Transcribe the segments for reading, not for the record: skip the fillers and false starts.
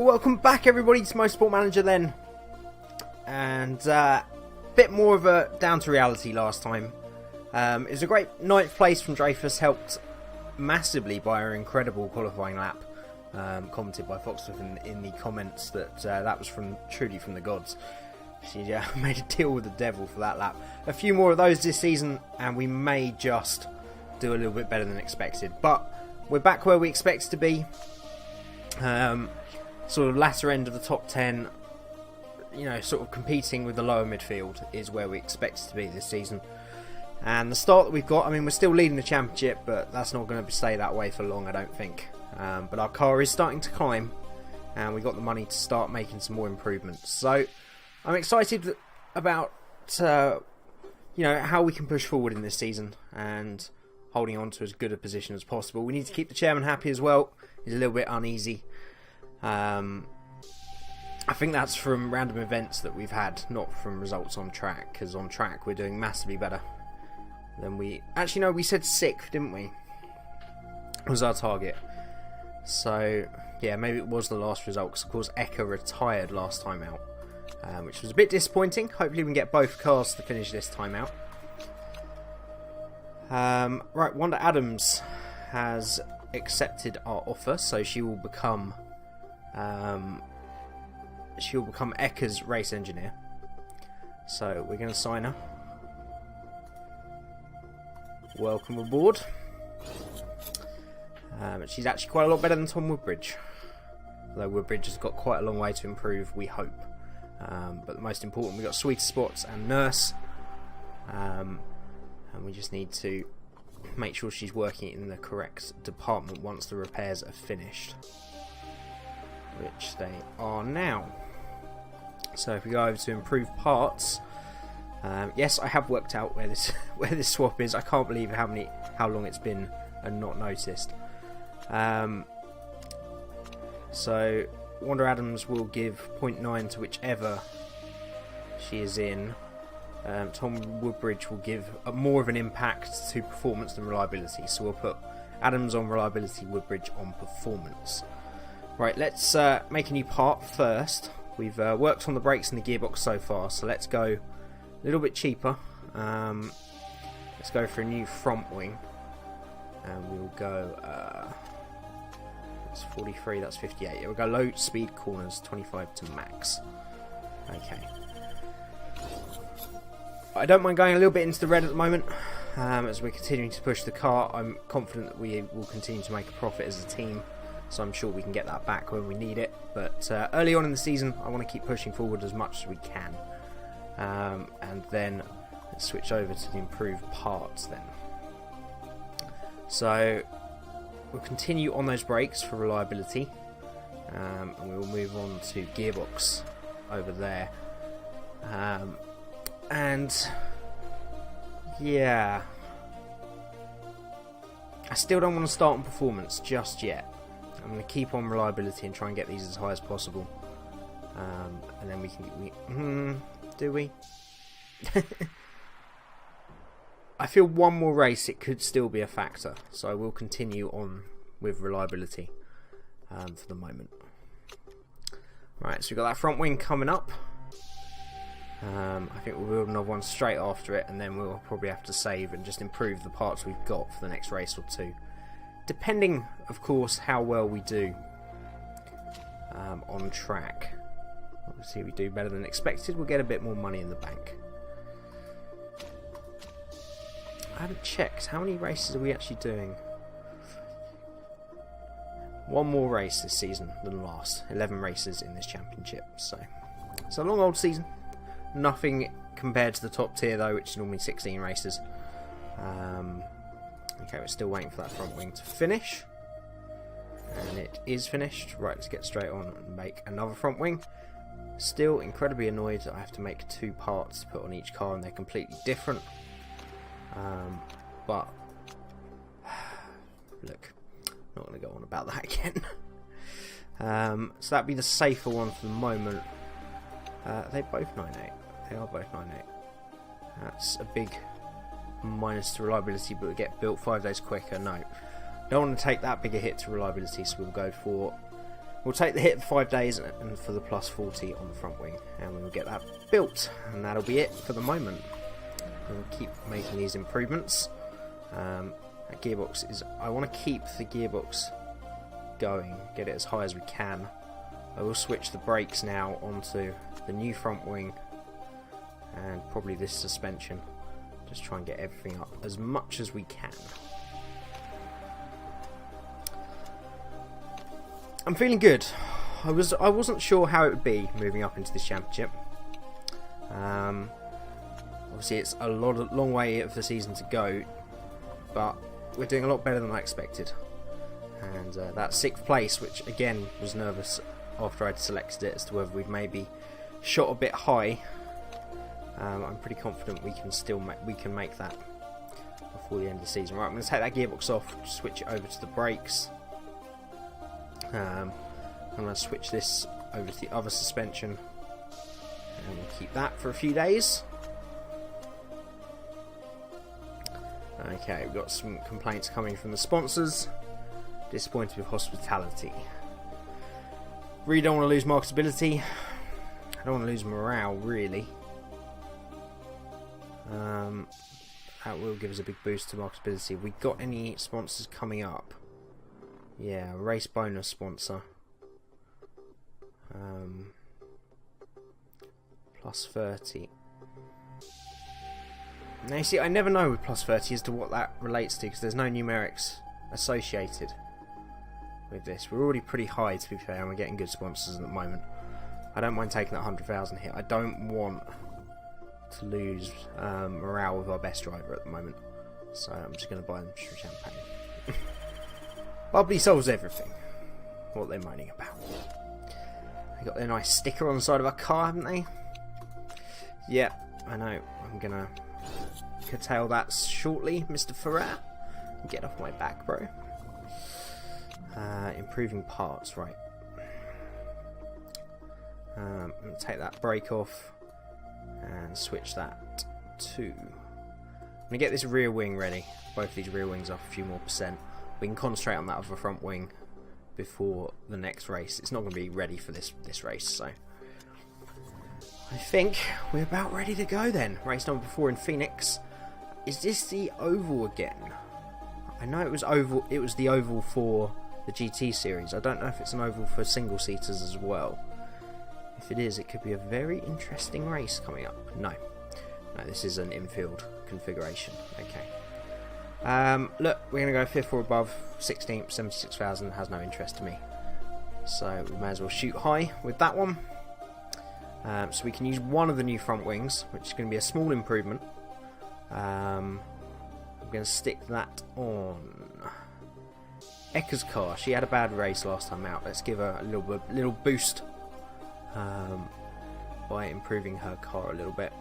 welcome back everybody to Motorsport Manager then. And bit more of a down to reality last time. It was a great 9th place from Dreyfus, helped massively by her incredible qualifying lap. Commented by Foxworth in the comments that that was truly from the gods. She made a deal with the devil for that lap. A few more of those this season and we may just do a little bit better than expected. But we're back where we expect to be. Sort of latter end of the top 10, you know, sort of competing with the lower midfield is where we expect to be this season. And the start that we've got, I mean, we're still leading the championship, but that's not going to stay that way for long, I don't think. But our car is starting to climb, and we've got the money to start making some more improvements. So I'm excited about, you know, how we can push forward in this season and holding on to as good a position as possible. We need to keep the chairman happy as well. He's a little bit uneasy. I think that's from random events that we've had, not from results on track, because on track we're doing massively better than we... Actually, no, we said 6th, didn't we? Was our target. So, yeah, maybe it was the last result, because of course Eka retired last time out, which was a bit disappointing. Hopefully we can get both cars to finish this time out. Right, Wanda Adams has accepted our offer, so she will become Eka's race engineer. So we're going to sign her. Welcome aboard. She's actually quite a lot better than Tom Woodbridge, although Woodbridge has got quite a long way to improve, we hope. But the most important, we've got Sweeter Spots and Nurse, and we just need to make sure she's working in the correct department once the repairs are finished, which they are now. So if we go over to improve parts, yes, I have worked out where this swap is. I can't believe how long it's been and not noticed. So Wanda Adams will give 0.9 to whichever she is in. Tom Woodbridge will give more of an impact to performance than reliability. So we'll put Adams on reliability, Woodbridge on performance. Right, let's make a new part first. We've worked on the brakes and the gearbox so far, so let's go a little bit cheaper. Let's go for a new front wing. And we'll go... that's 43, that's 58. Yeah, we'll go low speed corners, 25 to max. Okay. I don't mind going a little bit into the red at the moment. As we're continuing to push the car, I'm confident that we will continue to make a profit as a team. So I'm sure we can get that back when we need it. But early on in the season, I want to keep pushing forward as much as we can. And then let's switch over to the improved parts then. So we'll continue on those brakes for reliability. And we will move on to gearbox over there. And yeah, I still don't want to start on performance just yet. I'm going to keep on reliability and try and get these as high as possible. And then we can... do we? I feel one more race it could still be a factor. So I will continue on with reliability for the moment. Right, so we've got that front wing coming up. I think we'll build another one straight after it, and then we'll probably have to save and just improve the parts we've got for the next race or two. Depending, of course, how well we do on track. Obviously, if we do better than expected, we'll get a bit more money in the bank. I haven't checked. How many races are we actually doing? One more race this season than last. 11 races in this championship. So it's a long old season. Nothing compared to the top tier though, which is normally 16 races. Okay, we're still waiting for that front wing to finish. And it is finished. Right, let's get straight on and make another front wing. Still incredibly annoyed that I have to make 2 parts to put on each car and they're completely different. But look, not going to go on about that again. So that'd be the safer one for the moment. Are they both 9.8? They are both 9.8. That's a big minus to reliability, but we get built 5 days quicker. No, don't want to take that big a hit to reliability, so we'll go for we'll take the hit for 5 days and for the plus 40 on the front wing, and we'll get that built, and that'll be it for the moment. We'll keep making these improvements. That gearbox is, I want to keep the gearbox going, get it as high as we can. I will switch the brakes now onto the new front wing and probably this suspension. Just try and get everything up as much as we can. I'm feeling good. I wasn't sure how it would be moving up into this championship. Obviously it's a long way of the season to go, but we're doing a lot better than I expected. And that 6th place, which again was nervous after I'd selected it as to whether we'd maybe shot a bit high. I'm pretty confident we can make that before the end of the season. Right, I'm going to take that gearbox off, switch it over to the brakes. I'm going to switch this over to the other suspension, and we'll keep that for a few days. Okay, we've got some complaints coming from the sponsors. Disappointed with hospitality. Really don't want to lose marketability. I don't want to lose morale, really. That will give us a big boost to marketability. Have we got any sponsors coming up? Yeah, race bonus sponsor. Plus 30. Now you see, I never know with plus 30 as to what that relates to, because there's no numerics associated with this. We're already pretty high, to be fair, and we're getting good sponsors at the moment. I don't mind taking that 100,000 hit. I don't want to lose morale with our best driver at the moment, so I'm just going to buy them champagne. Bubbly solves everything. What they're moaning about. They got their nice sticker on the side of our car, haven't they? Yeah, I know. I'm going to curtail that shortly, Mr. Ferrer. Get off my back, bro. Improving parts, right. I'm going to take that brake off and switch that to... I'm going to get this rear wing ready. Both of these rear wings off a few more percent. We can concentrate on that other front wing before the next race. It's not going to be ready for this race, so... I think we're about ready to go then. Race number 4 in Phoenix. Is this the oval again? I know it was oval. It was the oval for the GT series. I don't know if it's an oval for single seaters as well. If it is, it could be a very interesting race coming up. No, this is an infield configuration. Okay. Look, we're going to go 5th or above. 16th, 76,000 has no interest to me. So we may as well shoot high with that one. So we can use one of the new front wings, which is going to be a small improvement. I'm going to stick that on Eka's car. She had a bad race last time out. Let's give her a little boost by improving her car a little bit.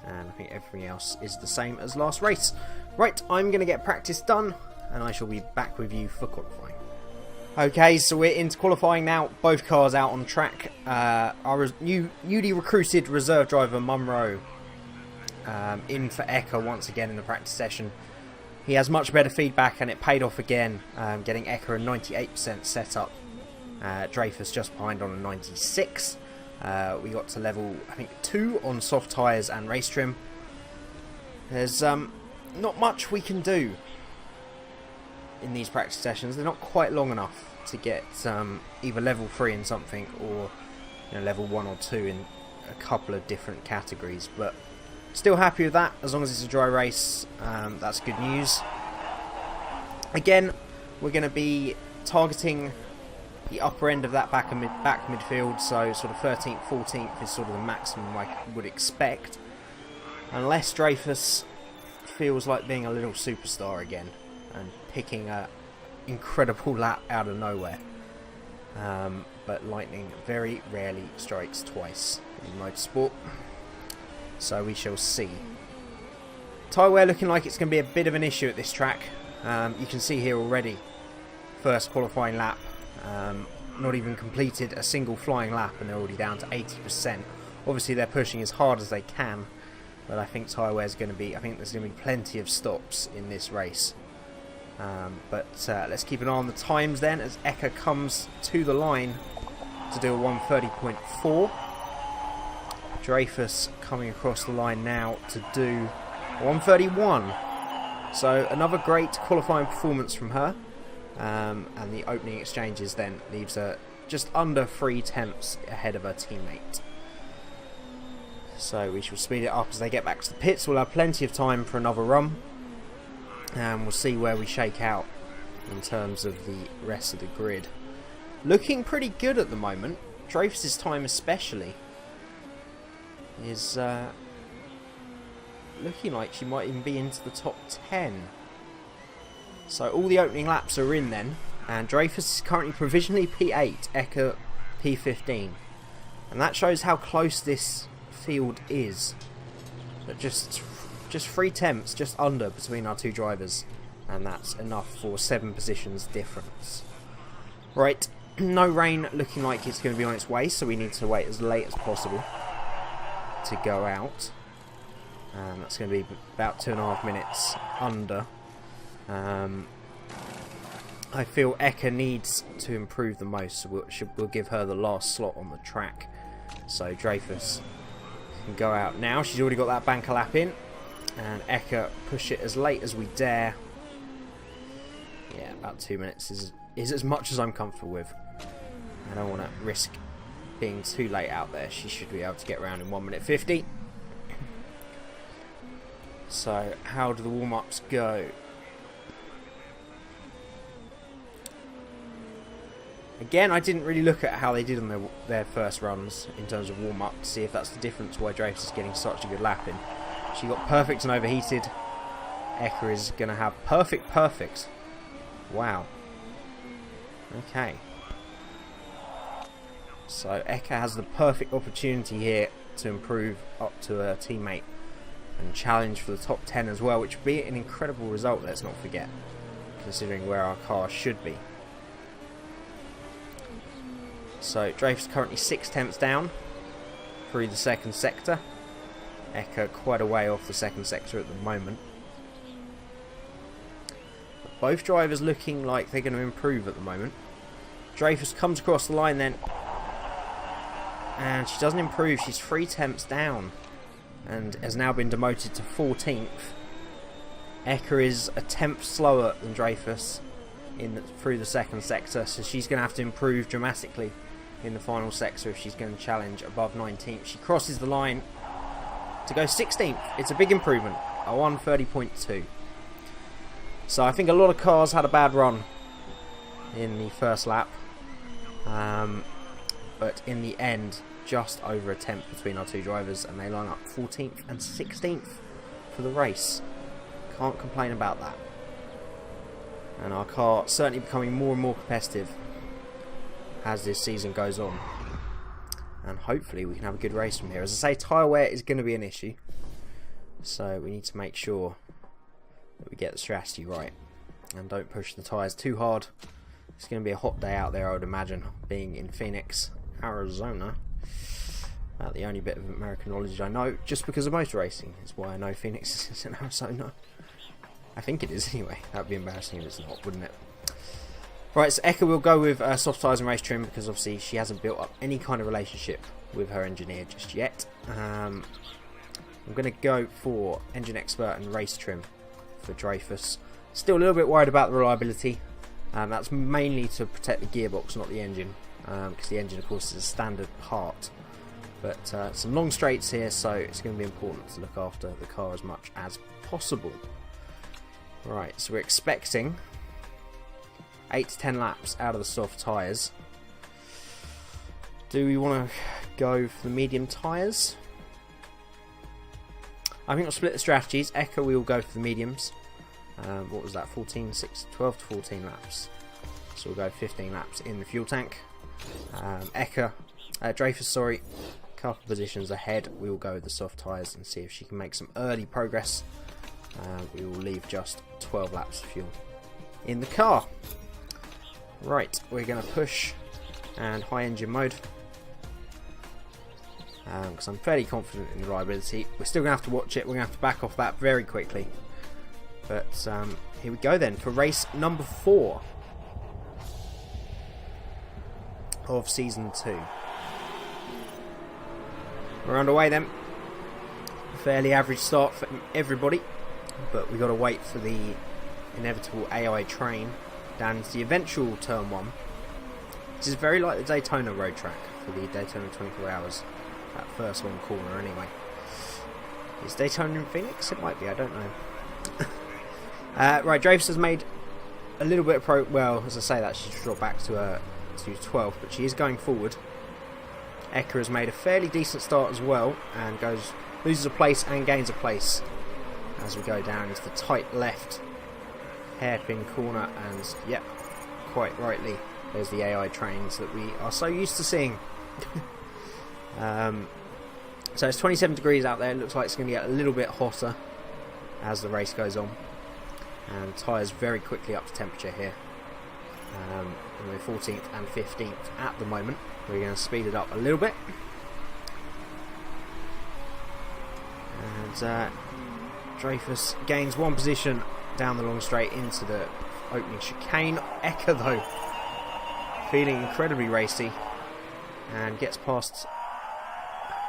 And I think everything else is the same as last race. Right, I'm going to get practice done, and I shall be back with you for qualifying. Okay, so we're into qualifying now. Both cars out on track. Our newly recruited reserve driver, Munro, in for Eka once again in the practice session. He has much better feedback, and it paid off again, getting Eka a 98% setup. Dreyfus just behind on a 96. We got to level, I think, 2 on soft tyres and race trim. There's not much we can do in these practice sessions. They're not quite long enough to get either level 3 in something or level 1 or 2 in a couple of different categories, but still happy with that as long as it's a dry race. That's good news. Again, we're going to be targeting the upper end of that back midfield, so sort of 13th, 14th is sort of the maximum I would expect, unless Dreyfus feels like being a little superstar again and picking an incredible lap out of nowhere. But lightning very rarely strikes twice in motorsport, so we shall see. Tyre wear looking like it's going to be a bit of an issue at this track. You can see here already, first qualifying lap, not even completed a single flying lap and they're already down to 80%. Obviously they're pushing as hard as they can, but I think tyre wear is going to be, I think there's going to be plenty of stops in this race. But let's keep an eye on the times then as Eka comes to the line. to do a 1:30.4. Dreyfus coming across the line now to do 1:31. So another great qualifying performance from her. And the opening exchanges then leaves her just under 3 tenths ahead of her teammate. So we shall speed it up as they get back to the pits. We'll have plenty of time for another run. And we'll see where we shake out in terms of the rest of the grid. Looking pretty good at the moment. Dreyfus's time especially is looking like she might even be into the top 10. So all the opening laps are in then. And Dreyfus is currently provisionally P8, Eka P15. And that shows how close this field is. But just 3 tenths, just under, between our two drivers. And that's enough for 7 positions difference. Right, no rain looking like it's going to be on its way, so we need to wait as late as possible to go out. That's going to be about 2.5 minutes under. I feel Eka needs to improve the most, so we'll give her the last slot on the track. So Dreyfus can go out now. She's already got that banker lap in. And Eka push it as late as we dare. Yeah, about 2 minutes is as much as I'm comfortable with. I don't want to risk being too late out there. She should be able to get around in 1:50. So how do the warm-ups go? Again, I didn't really look at how they did on their first runs in terms of warm-up to see if that's the difference why Dreyfus is getting such a good lap in. She got perfect and overheated. Eka is going to have perfect. Wow. Okay. So Eka has the perfect opportunity here to improve up to her teammate and challenge for the top 10 as well, which would be an incredible result, let's not forget, considering where our car should be. So Dreyfus currently 6 tenths down through the second sector. Eka quite a way off the second sector at the moment. But both drivers looking like they're going to improve at the moment. Dreyfus comes across the line then. And she doesn't improve. She's 3 tenths down. And has now been demoted to 14th. Eka is a tenth slower than Dreyfus through the second sector. So she's going to have to improve dramatically in the final sector if she's going to challenge above 19th. She crosses the line to go 16th. It's a big improvement. A 1:30.2. So I think a lot of cars had a bad run in the first lap. But in the end, just over a tenth between our two drivers, and they line up 14th and 16th for the race. Can't complain about that. And our car certainly becoming more and more competitive as this season goes on. And hopefully we can have a good race from here. As I say, tyre wear is going to be an issue. So we need to make sure that we get the strategy right. And don't push the tyres too hard. It's going to be a hot day out there, I would imagine, being in Phoenix, Arizona. About the only bit of American knowledge I know, just because of motor racing, is why I know Phoenix is in Arizona. I think it is anyway. That would be embarrassing if it's not, wouldn't it? Right, so Eka will go with soft tyres and race trim because obviously she hasn't built up any kind of relationship with her engineer just yet. I'm going to go for engine expert and race trim for Dreyfus. Still a little bit worried about the reliability. That's mainly to protect the gearbox, not the engine, because the engine, of course, is a standard part. But some long straights here, so it's going to be important to look after the car as much as possible. Right, so we're expecting 8 to 10 laps out of the soft tyres. Do we want to go for the medium tyres? I think we'll split the strategies. Eka, we will go for the mediums. What was that? 12 to 14 laps. So we'll go 15 laps in the fuel tank. Dreyfus, sorry, couple positions ahead. We will go with the soft tyres and see if she can make some early progress. We will leave just 12 laps of fuel in the car. Right, we're going to push and high engine mode. Because I'm fairly confident in the reliability. We're still going to have to watch it. We're going to have to back off that very quickly. But here we go then for race number 4. of Season 2. We're underway then. Fairly average start for everybody, but we've got to wait for the inevitable AI train down into the eventual Turn 1. This is very like the Daytona road track for the Daytona 24 Hours. That first long corner anyway. Is Daytona in Phoenix? It might be, I don't know. Right, Dreyfus has made a little bit of well, as I say that, she's dropped back to 12th, but she is going forward. Eka has made a fairly decent start as well, and loses a place and gains a place as we go down into the tight left hairpin corner, and yep, quite rightly, there's the AI trains that we are so used to seeing. So it's 27 degrees out there. It looks like it's going to get a little bit hotter as the race goes on, and tyres very quickly up to temperature here. And we're 14th and 15th at the moment. We're going to speed it up a little bit, and Dreyfus gains one position down the long straight into the opening chicane. Eka though feeling incredibly racy and gets past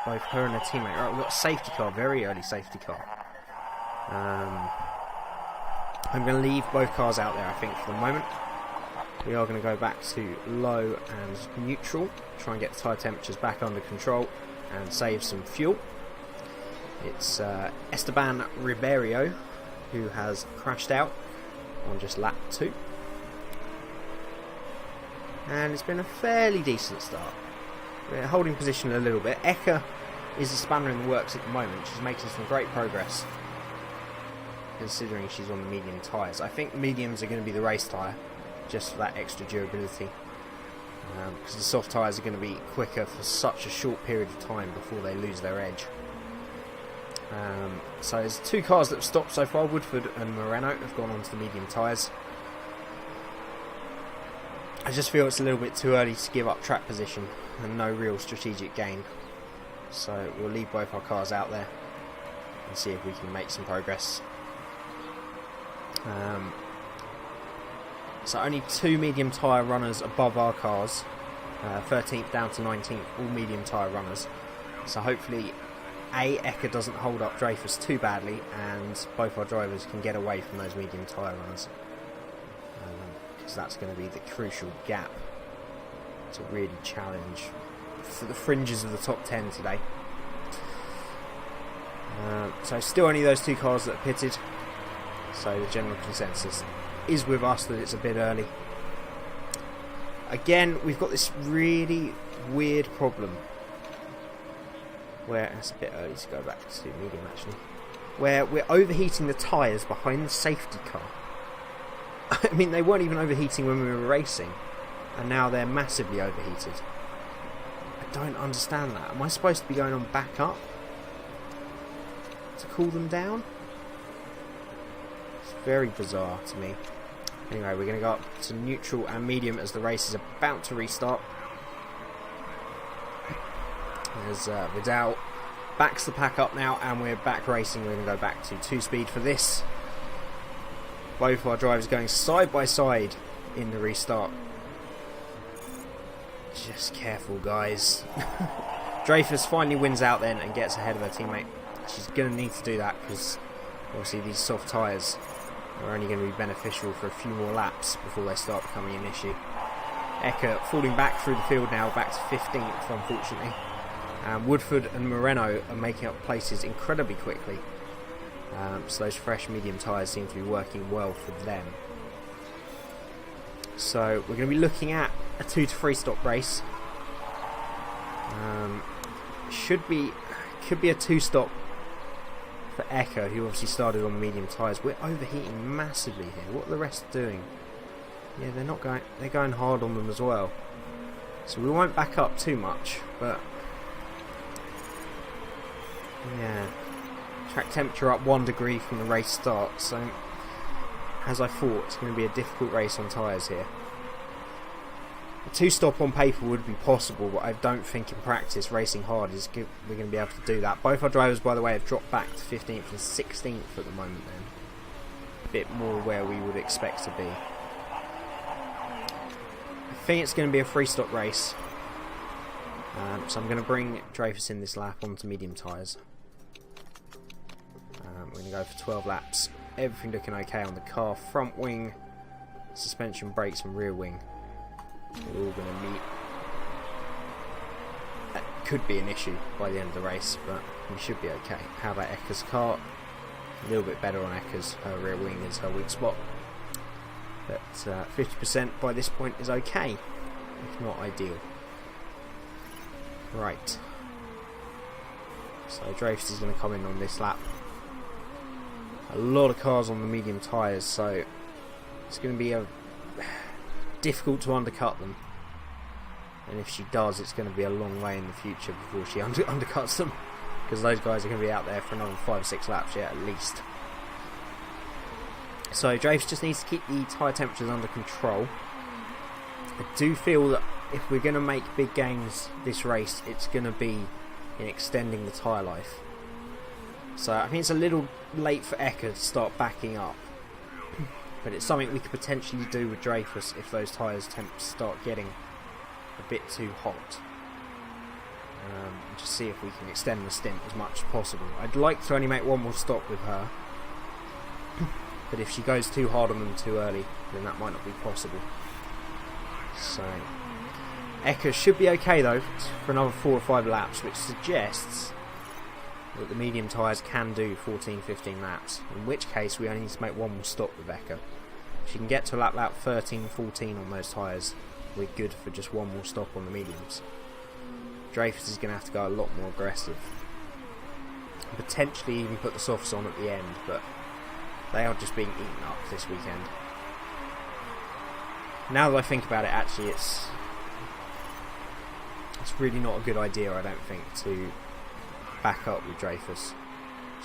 both her and her teammate. Right, we've got a safety car, very early safety car. I'm going to leave both cars out there, I think, for the moment. We are going to go back to low and neutral, try and get the tyre temperatures back under control and save some fuel. It's Esteban Ribeiro who has crashed out on just lap 2. And it's been a fairly decent start. We're holding position a little bit. Eka is a spanner in the works at the moment. She's making some great progress, considering she's on the medium tyres. I think mediums are going to be the race tyre, just for that extra durability, because the soft tyres are going to be quicker for such a short period of time before they lose their edge. So there's 2 cars that have stopped so far. Woodford and Moreno have gone onto the medium tyres. I just feel it's a little bit too early to give up track position and no real strategic gain. So we'll leave both our cars out there and see if we can make some progress. So only 2 medium tyre runners above our cars, 13th down to 19th, all medium tyre runners. So hopefully Eka doesn't hold up Dreyfus too badly, and both our drivers can get away from those medium tyre runners, because that's going to be the crucial gap to really challenge for the fringes of the top 10 today. So still only those 2 cars that are pitted, so the general consensus is with us that it's a bit early. Again, we've got this really weird problem where it's a bit early to go back to medium actually, where we're overheating the tyres behind the safety car. I mean, they weren't even overheating when we were racing, and now they're massively overheated. I don't understand that. Am I supposed to be going on back up to cool them down? It's very bizarre to me. Anyway, we're going to go up to neutral and medium as the race is about to restart. As Vidal backs the pack up now, and we're back racing. We're going to go back to 2-speed for this. Both our drivers going side by side in the restart. Just careful, guys. Dreyfus finally wins out then and gets ahead of her teammate. She's going to need to do that because obviously these soft tyres are only going to be beneficial for a few more laps before they start becoming an issue. Eka falling back through the field now, back to 15th unfortunately. And Woodford and Moreno are making up places incredibly quickly. So those fresh medium tyres seem to be working well for them. So we're going to be looking at a 2 to 3 stop race. Could be a 2-stop for Eka, who obviously started on the medium tyres. We're overheating massively here. What are the rest doing? Yeah, they're going hard on them as well. So we won't back up too much, but yeah, track temperature up 1 degree from the race start, so as I thought, it's going to be a difficult race on tyres here. A 2-stop on paper would be possible, but I don't think in practice racing hard we're going to be able to do that. Both our drivers, by the way, have dropped back to 15th and 16th at the moment then. A bit more where we would expect to be. I think it's going to be a free stop race. So I'm going to bring Dreyfus in this lap onto medium tyres. We're going to go for 12 laps. Everything looking okay on the car. Front wing, suspension, brakes and rear wing. We're all going to meet. That could be an issue by the end of the race, but we should be okay. How about Ekka's car? A little bit better on Ekka's. Her rear wing is her weak spot. But 50% by this point is okay, if not ideal. Right. So Dreyfus is going to come in on this lap. A lot of cars on the medium tyres, so it's going to be difficult to undercut them. And if she does, it's going to be a long way in the future before she undercuts them, because those guys are going to be out there for another 5 or 6 laps yet at least. So Dreyfus just needs to keep the tyre temperatures under control. I do feel that if we're going to make big gains this race, it's going to be in extending the tyre life. So I think it's a little late for Ekka to start backing up, but it's something we could potentially do with Dreyfus if those tyres temps start getting a bit too hot. Just see if we can extend the stint as much as possible. I'd like to only make one more stop with her, but if she goes too hard on them too early, then that might not be possible. So Ekka should be okay though for another 4 or 5 laps, which suggests that the medium tyres can do 14-15 laps, in which case we only need to make one more stop with Ekka. If she can get to lap 13-14 on those tyres, we're good for just one more stop on the mediums. Dreyfus is going to have to go a lot more aggressive. Potentially even put the softs on at the end, but they are just being eaten up this weekend. Now that I think about it, actually it's really not a good idea, I don't think, to back up with Dreyfus.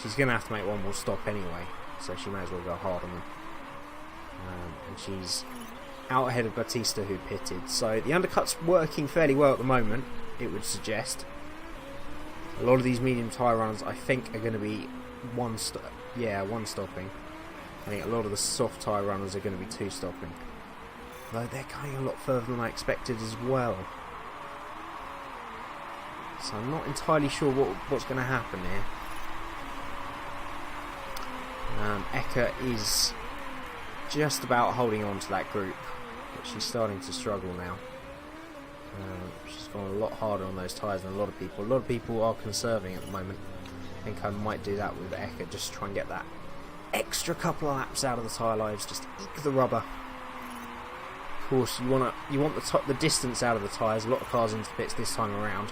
She's going to have to make one more stop anyway, so she may as well go hard on them. And she's out ahead of Batista, who pitted, so the undercut's working fairly well at the moment, it would suggest. A lot of these medium tyre runs I think are going to be one stopping. I think a lot of the soft tyre runners are going to be 2 stopping, though they're going a lot further than I expected as well. So I'm not entirely sure what's going to happen here. Ekka is just about holding on to that group, but she's starting to struggle now. She's gone a lot harder on those tyres than a lot of people. A lot of people are conserving at the moment. I think I might do that with Ekka, just try and get that extra couple of laps out of the tyre lives, just eke the rubber. Of course, you want the distance out of the tyres. A lot of cars into the pits this time around.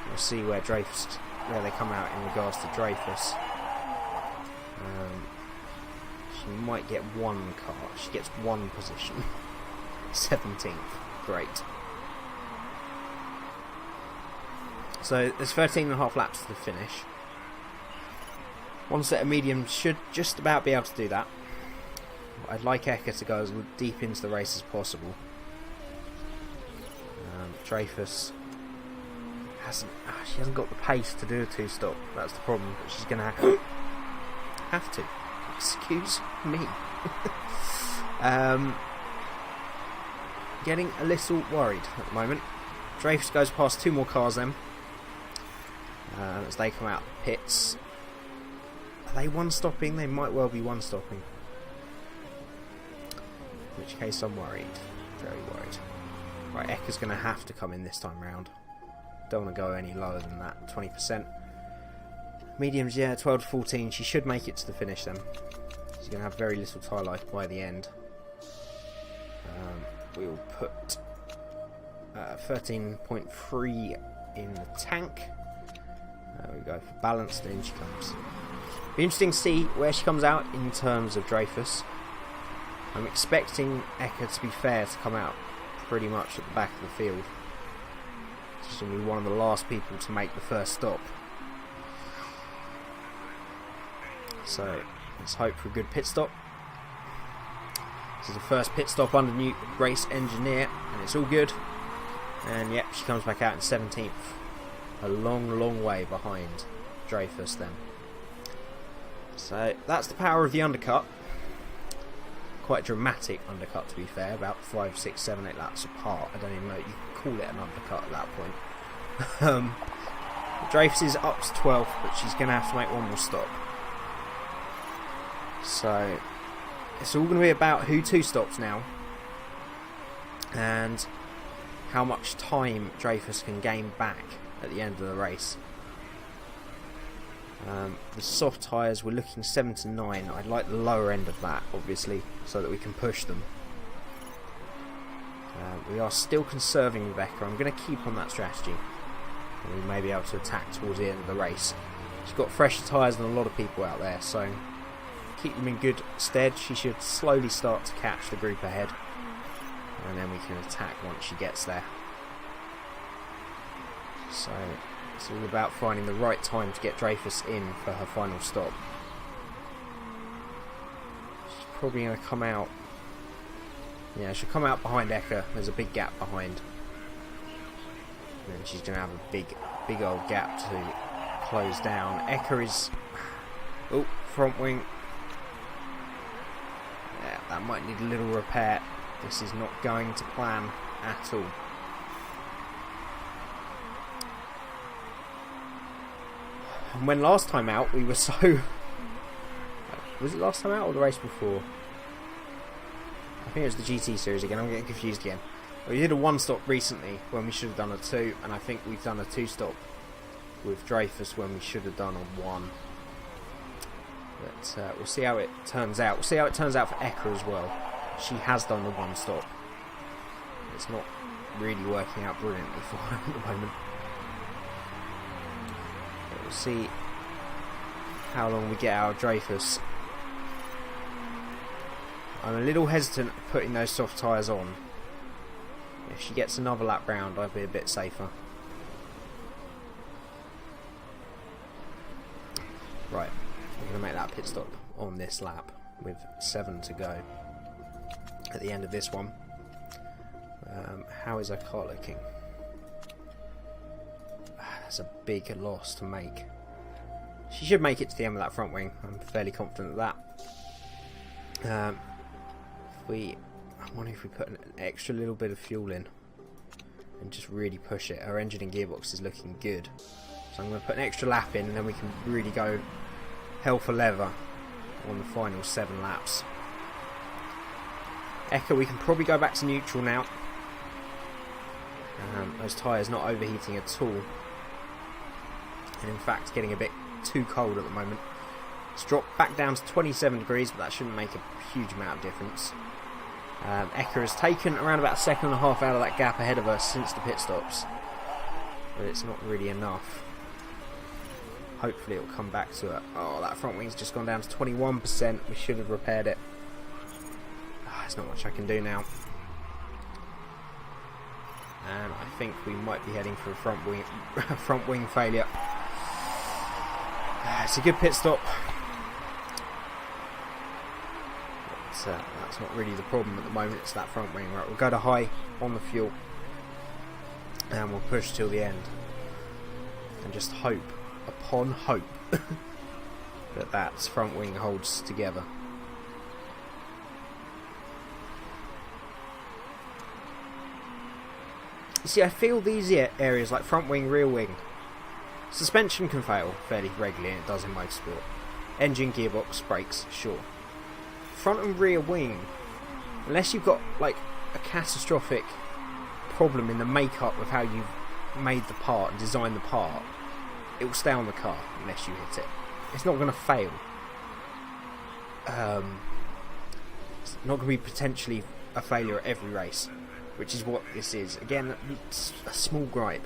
We'll see where they come out in regards to Dreyfus. She might get one car. She gets one position. 17th. Great. So there's 13.5 laps to the finish. One set of mediums should just about be able to do that. I'd like Ekka to go as deep into the race as possible. Dreyfus she hasn't got the pace to do a 2-stop. That's the problem. But she's going to have to. Excuse me. Getting a little worried at the moment. Dreyfus goes past 2 more cars then. As they come out of the pits. Are they one-stopping? They might well be one-stopping. In which case I'm worried. Very worried. Right, Ekka's going to have to come in this time round. Don't want to go any lower than that. 20%. Mediums, yeah, 12 to 14. She should make it to the finish then. She's going to have very little tyre life by the end. We'll put 13.3 in the tank. There we go, for balance, and in she comes. Be interesting to see where she comes out in terms of Dreyfus. I'm expecting Ekka, to be fair, to come out pretty much at the back of the field. She's going to be one of the last people to make the first stop. So let's hope for a good pit stop. This is the first pit stop under new race engineer, and it's all good. And yep, she comes back out in 17th. A long way behind Dreyfus then. So that's the power of the undercut. quite a dramatic undercut, to be fair, about 5, 6, 7, 8 laps apart. I don't even know you can call it an undercut at that point. Dreyfus is up to 12th, but she's going to have to make one more stop. So it's all going to be about who two stops now, and how much time Dreyfus can gain back at the end of the race. The soft tyres, we're looking 7 to 9. I'd like the lower end of that, obviously, so that we can push them. We are still conserving Rebecca. I'm going to keep on that strategy, and we may be able to attack towards the end of the race. She's got fresher tyres than a lot of people out there, so keep them in good stead. She should slowly start to catch the group ahead, and then we can attack once she gets there. So it's all about finding the right time to get Dreyfus in for her final stop. She's probably going to come out. Yeah, she'll come out behind Eka. There's a big gap behind. And then she's going to have a big old gap to close down. Eka is... Oh, front wing. Yeah, that might need a little repair. This is not going to plan at all. And when last time out, we were so... Was it last time out or the race before? I think it was the GT series again. I'm getting confused again. We did a 1-stop recently when we should have done a 2, and I think we've done a 2-stop with Dreyfus when we should have done a 1. But we'll see how it turns out. We'll see how it turns out for Eka as well. She has done the 1-stop. It's not really working out brilliantly for her at the moment. But we'll see how long we get out of Dreyfus. I'm a little hesitant putting those soft tyres on. If she gets another lap round, I'd be a bit safer. Right, we're going to make that pit stop on this lap with 7 to go at the end of this one. How is our car looking? That's a big loss to make. She should make it to the end of that front wing. I'm fairly confident of that. I wonder if we put an extra little bit of fuel in and just really push it. Our engine and gearbox is looking good, so I'm going to put an extra lap in, and then we can really go hell for leather on the final 7 laps. Eka, we can probably go back to neutral now. Those tyres not overheating at all, and in fact getting a bit too cold at the moment. It's dropped back down to 27 degrees, but that shouldn't make a huge amount of difference. Eka has taken around about a second and a half out of that gap ahead of us since the pit stops, but it's not really enough. Hopefully it will come back to it. Oh, that front wing's just gone down to 21%. We should have repaired it. There's not much I can do now. And I think we might be heading for a front wing failure. It's a good pit stop. But that's not really the problem at the moment. It's that front wing. Right, we'll go to high on the fuel, and we'll push till the end, and just hope upon hope that that front wing holds together. You see, I feel these areas like front wing, rear wing, suspension can fail fairly regularly, and it does in motorsport. Engine, gearbox, brakes, sure. Front and rear wing, unless you've got like a catastrophic problem in the makeup of how you've made the part and designed the part, it will stay on the car unless you hit it. It's not going to fail. It's not going to be potentially a failure at every race, which is what this is. Again, it's a small gripe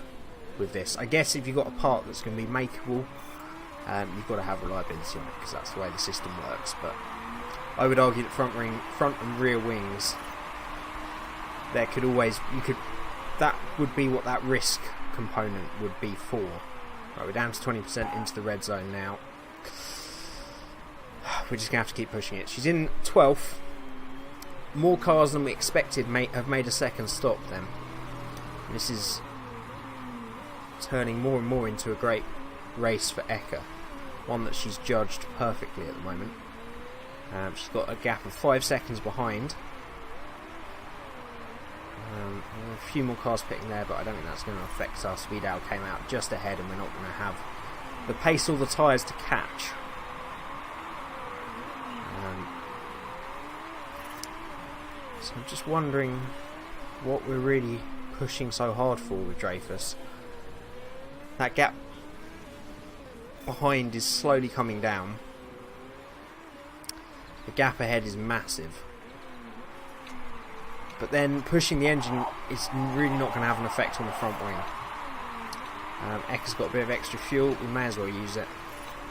with this. I guess if you've got a part that's going to be makeable, you've got to have reliability on it, because that's the way the system works. But I would argue that front and rear wings, there could always, that would be what that risk component would be for. Right, we're down to 20% into the red zone now. We're just going to have to keep pushing it. She's in 12th. More cars than we expected have made a second stop then. This is turning more and more into a great race for Eka. One that she's judged perfectly at the moment. She's got a gap of 5 seconds behind. A few more cars pitting there, but I don't think that's going to affect us. Vidal came out just ahead, and we're not going to have the pace or the tyres to catch. So I'm just wondering what we're really pushing so hard for with Dreyfus. That gap behind is slowly coming down. The gap ahead is massive. But then pushing the engine is really not going to have an effect on the front wing. Eka's got a bit of extra fuel, we may as well use it.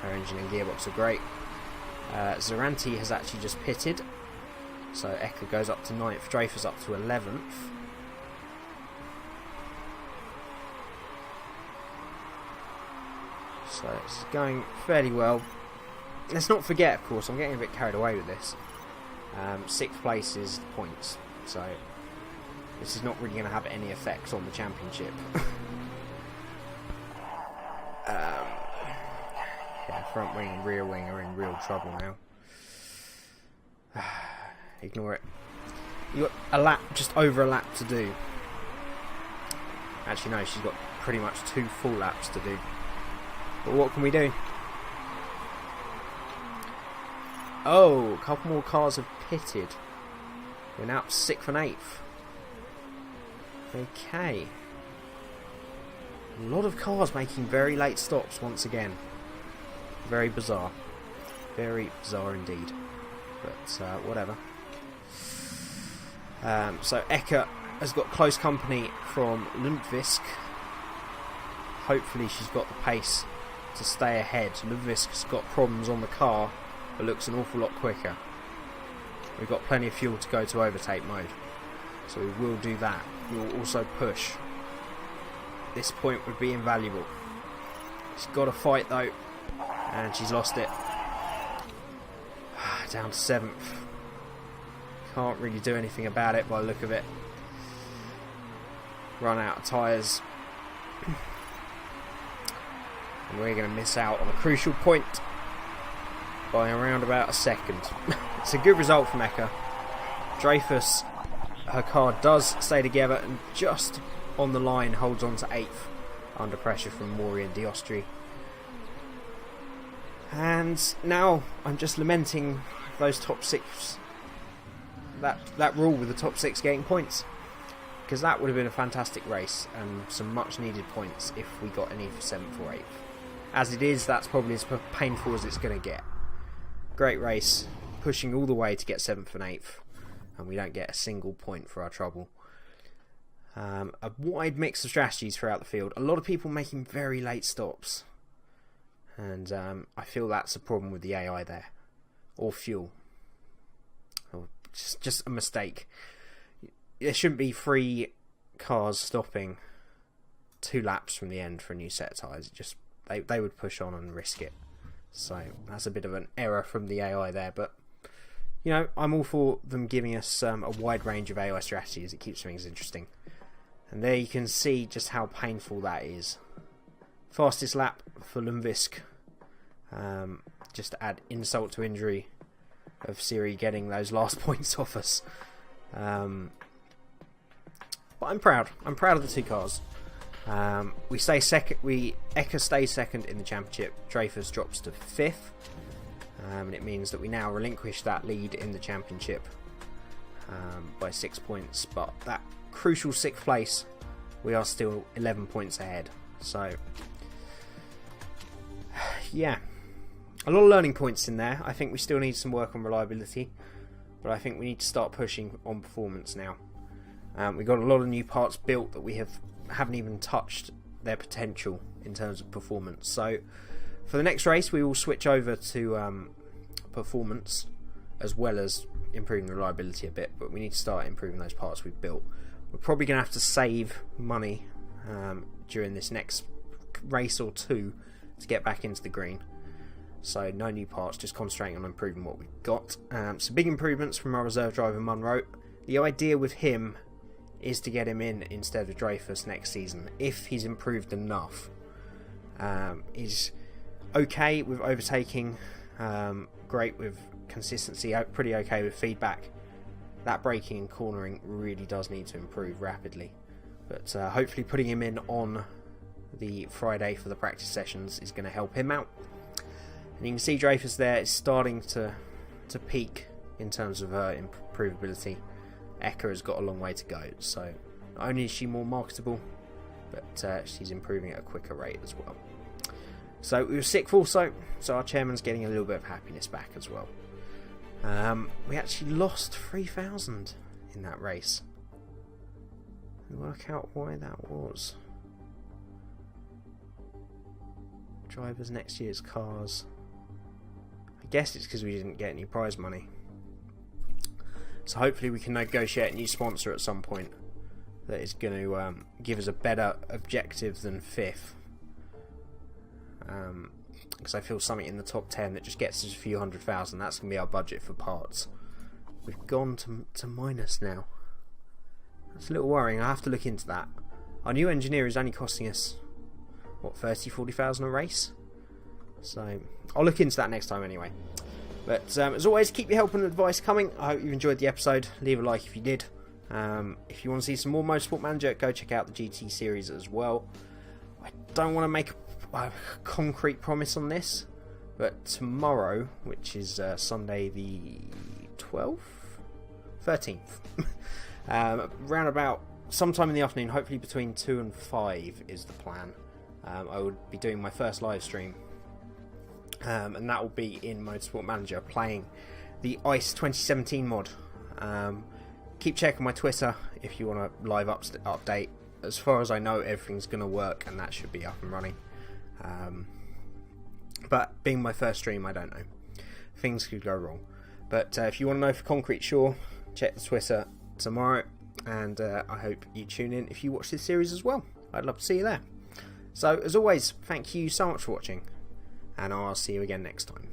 Her engine and gearbox are great. Zaranti has actually just pitted, so Eka goes up to 9th, Dreyfus up to 11th. So it's going fairly well. Let's not forget, of course, I'm getting a bit carried away with this. 6th place is points, so this is not really going to have any effect on the championship. Yeah, front wing and rear wing are in real trouble now. Ignore it. You got a lap, just over a lap to do. Actually, no, she's got pretty much 2 full laps to do. But what can we do? Oh, a couple more cars have pitted. We're now up 6th and 8th. Okay. A lot of cars making very late stops once again. Very bizarre. Very bizarre indeed. But whatever. So Eka has got close company from Lundqvist. Hopefully she's got the pace to stay ahead. Lundqvist's got problems on the car, but looks an awful lot quicker. We've got plenty of fuel to go to overtake mode, so we will do that. We will also push. This point would be invaluable. She's got to fight though, and she's lost it. Down to 7th. Can't really do anything about it by the look of it. Run out of tyres. And we're going to miss out on a crucial point by around about a second. It's a good result from Eka. Dreyfus, her car does stay together and just on the line holds on to 8th under pressure from Mori and Diostri. And now I'm just lamenting those top 6, that rule with the top 6 getting points, because that would have been a fantastic race and some much needed points if we got any for 7th or 8th. As it is, that's probably as painful as it's going to get. Great race, pushing all the way to get 7th and 8th, and we don't get a single point for our trouble. A wide mix of strategies throughout the field. A lot of people making very late stops, and I feel that's a problem with the AI there, or fuel, or just a mistake. There shouldn't be 3 cars stopping 2 laps from the end for a new set of tyres. Just they would push on and risk it. So that's a bit of an error from the AI there, but you know, I'm all for them giving us a wide range of AI strategies. It keeps things interesting. And there you can see just how painful that is. Fastest lap for Lundqvist. Just to add insult to injury of Siri getting those last points off us. But I'm proud. I'm proud of the 2 cars. We stay second. Eka stays second in the championship. Dreyfus drops to 5th, and it means that we now relinquish that lead in the championship by 6 points. But that crucial 6th place, we are still 11 points ahead. So yeah, a lot of learning points in there. I think we still need some work on reliability, but I think we need to start pushing on performance now. We've got a lot of new parts built that we haven't even touched their potential in terms of performance. So for the next race we will switch over to performance as well as improving the reliability a bit, but we need to start improving those parts we've built. We're probably going to have to save money during this next race or 2 to get back into the green. So no new parts, just concentrating on improving what we've got. Some big improvements from our reserve driver Munro. The idea with him is to get him in instead of Dreyfus next season if he's improved enough. He's okay with overtaking, great with consistency, pretty okay with feedback. That braking and cornering really does need to improve rapidly. But hopefully putting him in on the Friday for the practice sessions is going to help him out. And you can see Dreyfus there is starting to peak in terms of her improvability. Eka has got a long way to go, so not only is she more marketable, but she's improving at a quicker rate as well. So we were 6th also, so our chairman's getting a little bit of happiness back as well. We actually lost 3,000 in that race. Work out why that was. Drivers next year's cars. I guess it's because we didn't get any prize money. So hopefully we can negotiate a new sponsor at some point that is going to give us a better objective than 5th. Because I feel something in the top 10 that just gets us a few 100,000. That's going to be our budget for parts. We've gone to minus now. That's a little worrying. I have to look into that. Our new engineer is only costing us, what, 30,000-40,000 a race? So I'll look into that next time anyway. But as always, keep your help and advice coming. I hope you enjoyed the episode. Leave a like if you did. If you want to see some more Motorsport Manager, go check out the GT series as well. I don't want to make a concrete promise on this, but tomorrow, which is Sunday the 12th? 13th, round about sometime in the afternoon, hopefully between 2 and 5 is the plan. I would be doing my first live stream, and that will be in Motorsport Manager, playing the ICE 2017 mod. Keep checking my Twitter if you want a live update. As far as I know, everything's going to work and that should be up and running. But being my first stream, I don't know. Things could go wrong. But if you want to know for concrete sure, check the Twitter tomorrow. And I hope you tune in if you watch this series as well. I'd love to see you there. So, as always, thank you so much for watching. And I'll see you again next time.